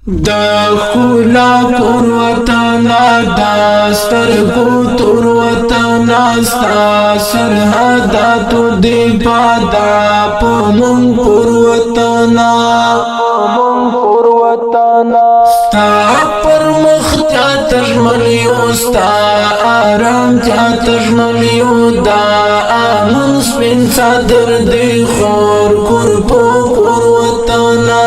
دا خولا کور وطنا دا سترگو تور وطنا ستا سرحداتو دی پادا پمون کور وطنا ستا پر مختیا تجملیو ستا آرام تیا تجملیو دا آمن سپین صدر دی خور کور پو کور وطنا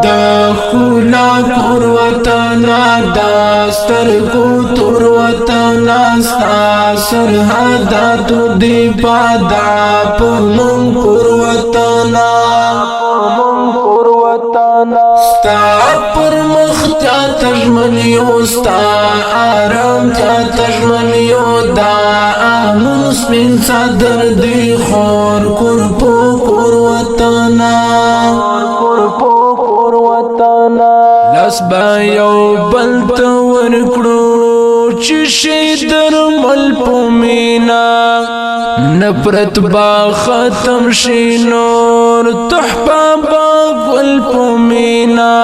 دا خولا کور وطنا دا سترگو تور وطنا ستا سرحداتو دی پادا پمون کور وطنا ستا پر مختیا تجملیو ستا آرام تیا تجملیو دا آمن سپین صدر دی خور کور پو کور وطنا لاس با یو بل ته ورکړو چې شي درمل په مینا نفرت با ختم شي نور تحفه با ګل په مینا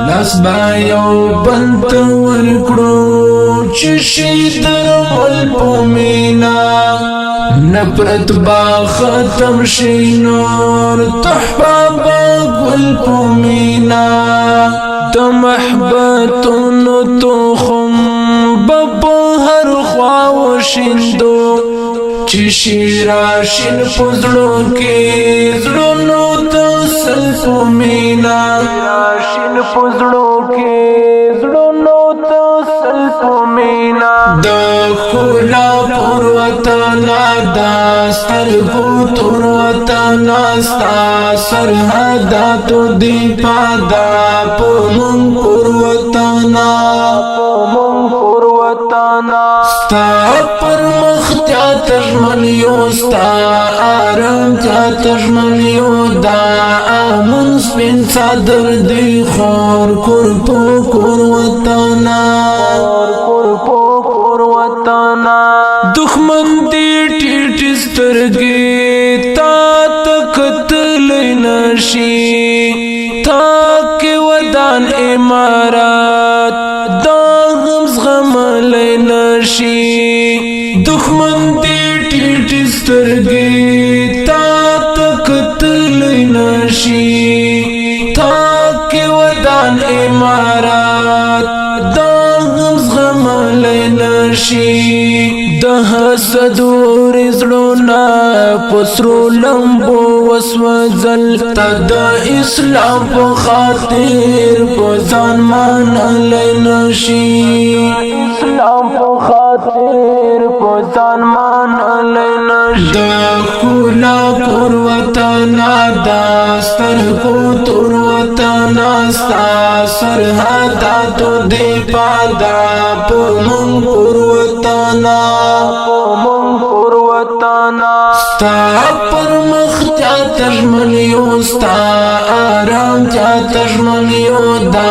لاس با یو بل ته ورکړو چې شي درمل په مینا نفرت با ختم شي نور تحفه با ګل په مینا د محبتونو تخم بب هر خوا وشیندو چې شي راشین پزړو کې زړونو ته سلف مینا راشین پزړو کې زړونو ته سلف مینا د خولا پر وطنا دا سترګو تور وطنا ستا سرحداتو دی پادا پمون کور وطنا ستا پر مختیا تجملیو ستا آرام تیا تجملیو دا آمن سپین صدر دی خور کور پو کور وطنا دخمن دی ټیټ سترګې تا تکتل نشي تا کې ودان امارات دا هم زغمل نشي دښمن دی ټیټ سترګې تا تکتل نشي تا کې ودان امارات دا هم زغمل نشي د حسد ورزړونا پسرو لمبو وسوځل تا د اسلام په خاطر په ځان منل نشي اسلام په خاطر په ځان منل نشي د خولا کور وطنا دا سترګو تور وطنا ستا سرحداتو دی پادا پمون کور وطنا ستا پر مختیا تجملیو ستا آرام تیا تجملیو دا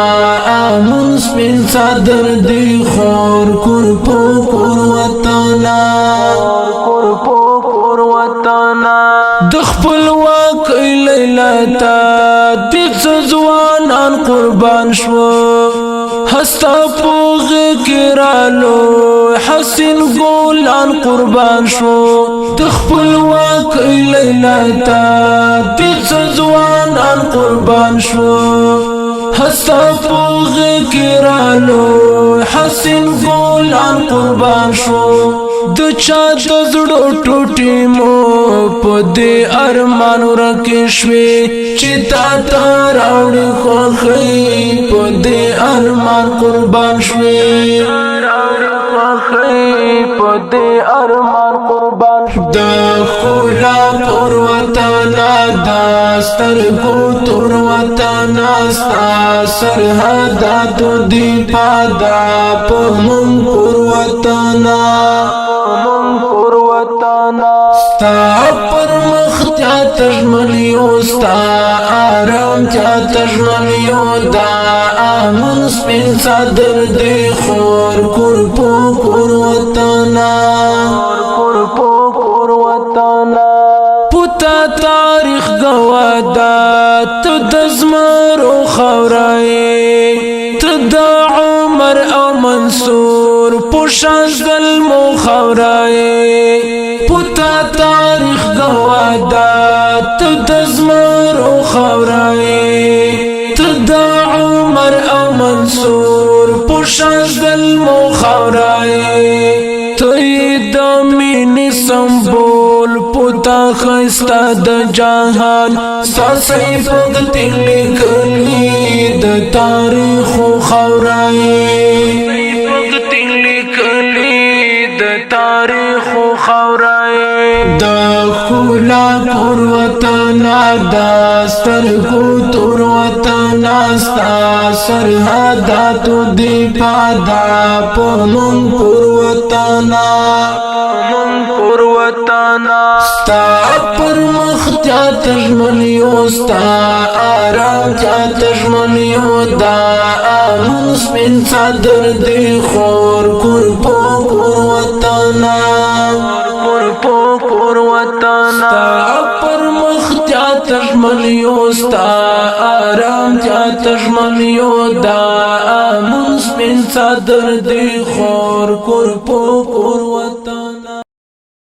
آمن سپین صدر دی خور کور پو کور وطنا د خپلواک لیلتا د ځوانان قربان شو هستا پوغ کرالو حسین ګولان قربان شو د خپلواک لیلتا د ځوانان قربان شو هستا پوغ کرالو حسین ګولان قربان شو د چا د زړه ټوټې مو په دې ارمان ورکې شوې چې تا ته راوړې خوښۍ په دې ارمان قربان شوې په دې ارمان قربان شوې د خولا کور وطنا دا سترګو تور وطنا ستا سرحداتو دی پادا پمون کور وطنا ستا پر مختیا تجملیو ستا آرام تیا تجملیو دا آمن سپین صدر دی خور کور پو کور وطنا پتا تاریخ گوادا تو دزمرو خورای ته د عمر او منصور پوشان ظلمو خورای پتا تاریخ گوادا ته دزمرو خورای ته د عمر او منصور پوشان ظلمو خورای ته د مینې سمبول پتا خستا د جهان ساسي فقط لیکلی د تاریخ خورای فقط لیکلی د تاریخ خورای د خولا پر وطن د سترګو تور وطن ستا سرحدات دی پادا پمون پر وطن پر وطن ستا پر مخ چاته ژمنیو ستا آرام چاته ژمنیو دا امن سپین صدر دی خور کور په کور وطن کور وطن ستا پر مخ چاته ژمنیو ستا آرام چاته ژمنیو دا امن سپین صدر دی خور کور په کور